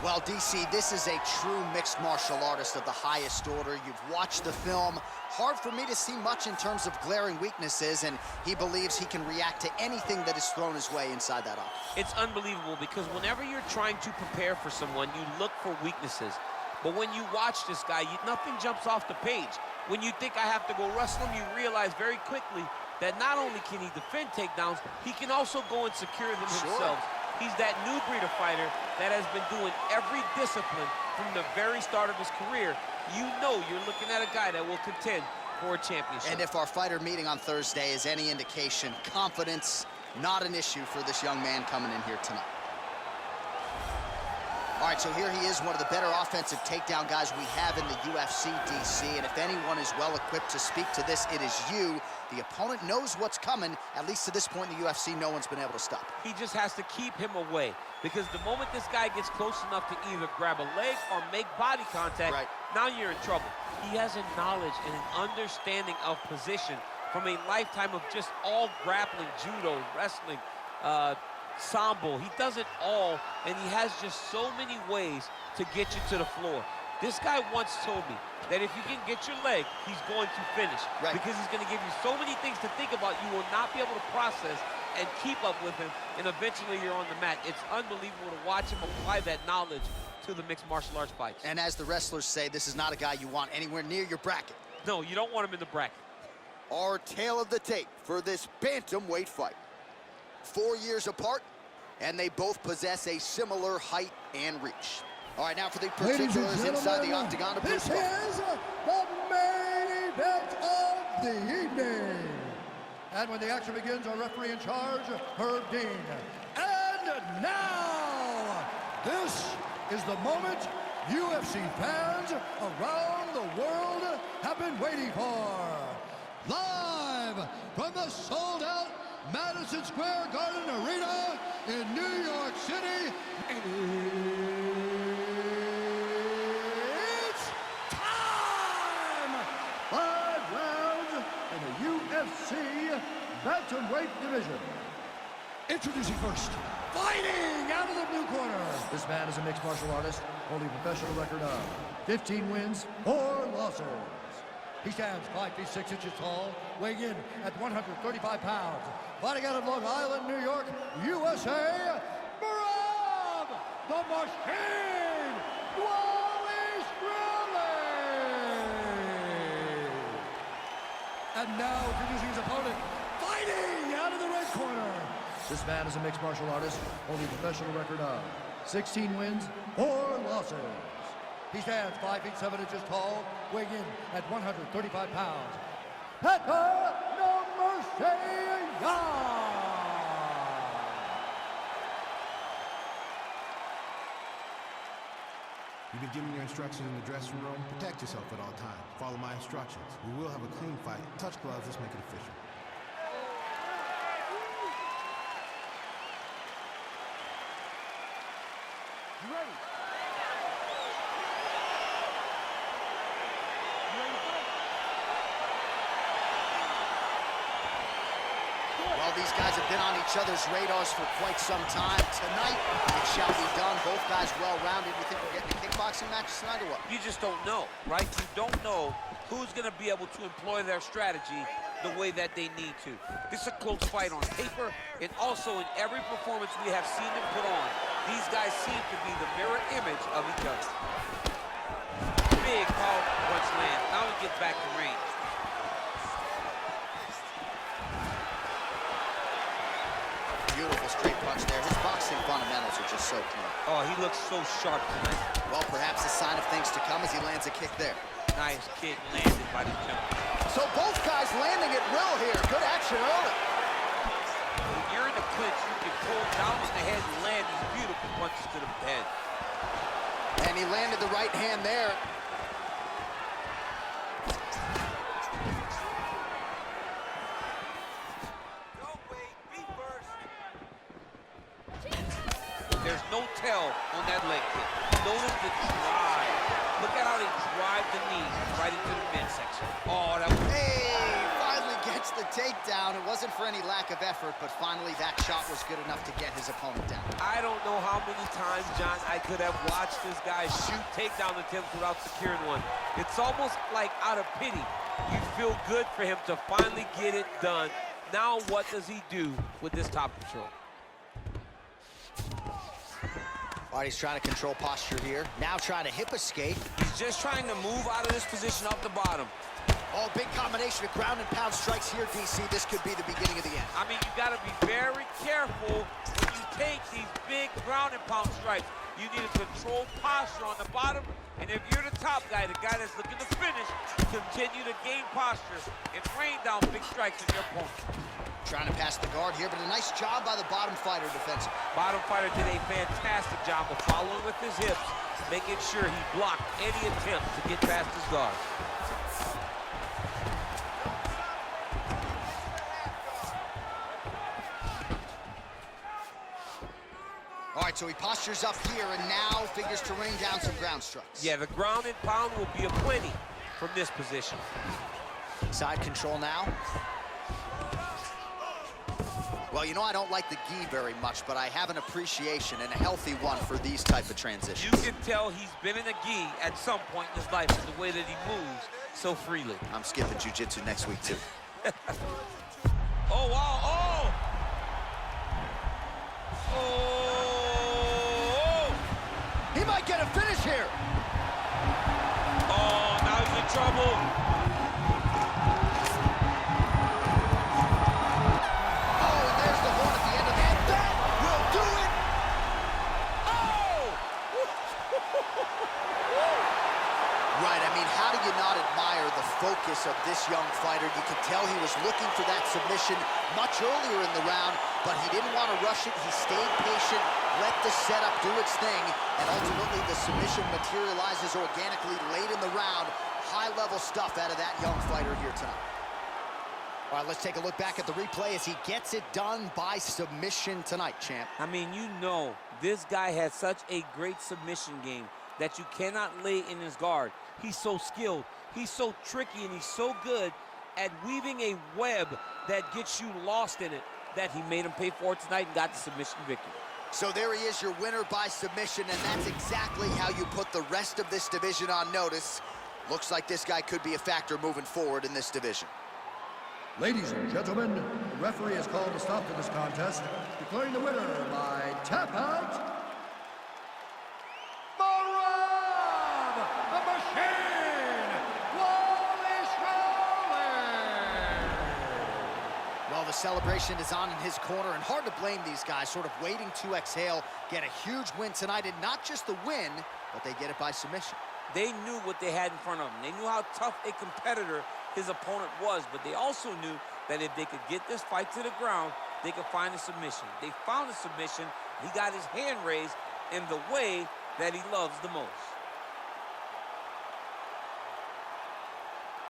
Well, DC, this is a true mixed martial artist of the highest order. You've watched the film. Hard for me to see much in terms of glaring weaknesses, and he believes he can react to anything that is thrown his way inside that octagon. It's unbelievable because whenever you're trying to prepare for someone, you look for weaknesses. But when you watch this guy, nothing jumps off the page. When you think I have to go wrestle him, you realize very quickly that not only can he defend takedowns, he can also go and secure them himself. He's that new breed of fighter that has been doing every discipline from the very start of his career. You know you're looking at a guy that will contend for a championship. And if our fighter meeting on Thursday is any indication, confidence, not an issue for this young man coming in here tonight. All right, so here he is, one of the better offensive takedown guys we have in the UFC, DC. And if anyone is well-equipped to speak to this, it is you. The opponent knows what's coming. At least to this point in the UFC, no one's been able to stop him. He just has to keep him away, because the moment this guy gets close enough to either grab a leg or make body contact, now you're in trouble. He has a knowledge and an understanding of position from a lifetime of just all grappling, judo, wrestling, sambo. He does it all, and he has just so many ways to get you to the floor. This guy once told me that if you can get your leg, he's going to finish. Because he's going to give you so many things to think about, you will not be able to process and keep up with him, and eventually you're on the mat. It's unbelievable to watch him apply that knowledge to the mixed martial arts fights. And as the wrestlers say, this is not a guy you want anywhere near your bracket. No, you don't want him in the bracket. Our tale of the tape for this bantamweight fight. 4 years apart, and they both possess a similar height and reach. All right, now for the particulars inside the octagon. This is the main event of the evening. And when the action begins, our referee in charge, Merab Dvalishvili. And now, this is the moment UFC fans around the world have been waiting for. Live from the sold-out Madison Square Garden Arena in New York City. It's time! 5 rounds in the UFC bantamweight division. Introducing first, fighting out of the blue corner. This man is a mixed martial artist, holding a professional record of 15 wins, 4 losses. He stands 5 feet 6 inches tall, weighing in at 135 pounds. Fighting out of Long Island, New York, USA, Merab the Machine Dvalishvili! And now introducing his opponent, fighting out of the red corner. This man is a mixed martial artist, holding a professional record of 16 wins, 4 losses. He stands 5 feet 7 inches tall, weighing in at 135 pounds. Petr You've been given your instructions in the dressing room. Protect yourself at all times. Follow my instructions. We will have a clean fight. Touch gloves, let's make it official. You ready? Well, these guys have been on each other's radars for quite some time. Tonight, it shall be done. Both guys well-rounded. You think we're getting a kickboxing match tonight or what? You just don't know, right? You don't know who's going to be able to employ their strategy the way that they need to. This is a close fight on paper, and also in every performance we have seen them put on. These guys seem to be the mirror image of each other. Big, powerful punch land. Now he gets back to range. Beautiful straight punch there. His boxing fundamentals are just so clean. Oh, he looks so sharp tonight. Well, perhaps a sign of things to come as he lands a kick there. Nice kick landed by the jump. So both guys landing at will here. Good action early. When you're in the clinch, you can pull down on the head and land these beautiful punches to the head. And he landed the right hand there. There's no tell on that leg kick. Notice the drive. Look at how they drive the knee right into the midsection. Oh, that was... Hey, finally gets the takedown. It wasn't for any lack of effort, but finally that shot was good enough to get his opponent down. I don't know how many times, John, I could have watched this guy shoot takedown attempts without securing one. It's almost like out of pity. You feel good for him to finally get it done. Now what does he do with this top control? All right, he's trying to control posture here. Now trying to hip escape. He's just trying to move out of this position off the bottom. Oh, big combination of ground and pound strikes here, DC. This could be the beginning of the end. I mean, you got to be very careful when you take these big ground and pound strikes. You need to control posture on the bottom, and if you're the top guy, the guy that's looking to finish, continue to gain posture and rain down big strikes on your opponent. Trying to pass the guard here, but a nice job by the bottom fighter defensively. Bottom fighter did a fantastic job of following with his hips, making sure he blocked any attempt to get past his guard. All right, so he postures up here and now figures to rain down some ground strikes. Yeah, the ground and pound will be aplenty from this position. Side control now. Well, you know, I don't like the gi very much, but I have an appreciation and a healthy one for these type of transitions. You can tell he's been in a gi at some point in his life in the way that he moves so freely. I'm skipping jiu-jitsu next week, too. Oh, wow, oh! Oh! He might get a finish here. Oh, now he's in trouble. Right, I mean, how do you not admire the focus of this young fighter? You could tell he was looking for that submission much earlier in the round, but he didn't want to rush it. He stayed patient, let the setup do its thing, and ultimately the submission materializes organically late in the round. High-level stuff out of that young fighter here tonight. All right, let's take a look back at the replay as he gets it done by submission tonight, champ. I mean, you know, this guy has such a great submission game that you cannot lay in his guard. He's so skilled, he's so tricky, and he's so good at weaving a web that gets you lost in it that he made him pay for it tonight and got the submission victory. So there he is, your winner by submission, and that's exactly how you put the rest of this division on notice. Looks like this guy could be a factor moving forward in this division. Ladies and gentlemen, the referee has called a stop to this contest, declaring the winner by tap out, Merab the Machine Dvalishvili! Well, the celebration is on in his corner, and hard to blame these guys, sort of waiting to exhale, get a huge win tonight, and not just the win, but they get it by submission. They knew what they had in front of them. They knew how tough a competitor his opponent was, but they also knew that if they could get this fight to the ground, they could find a submission. They found a submission. He got his hand raised in the way that he loves the most.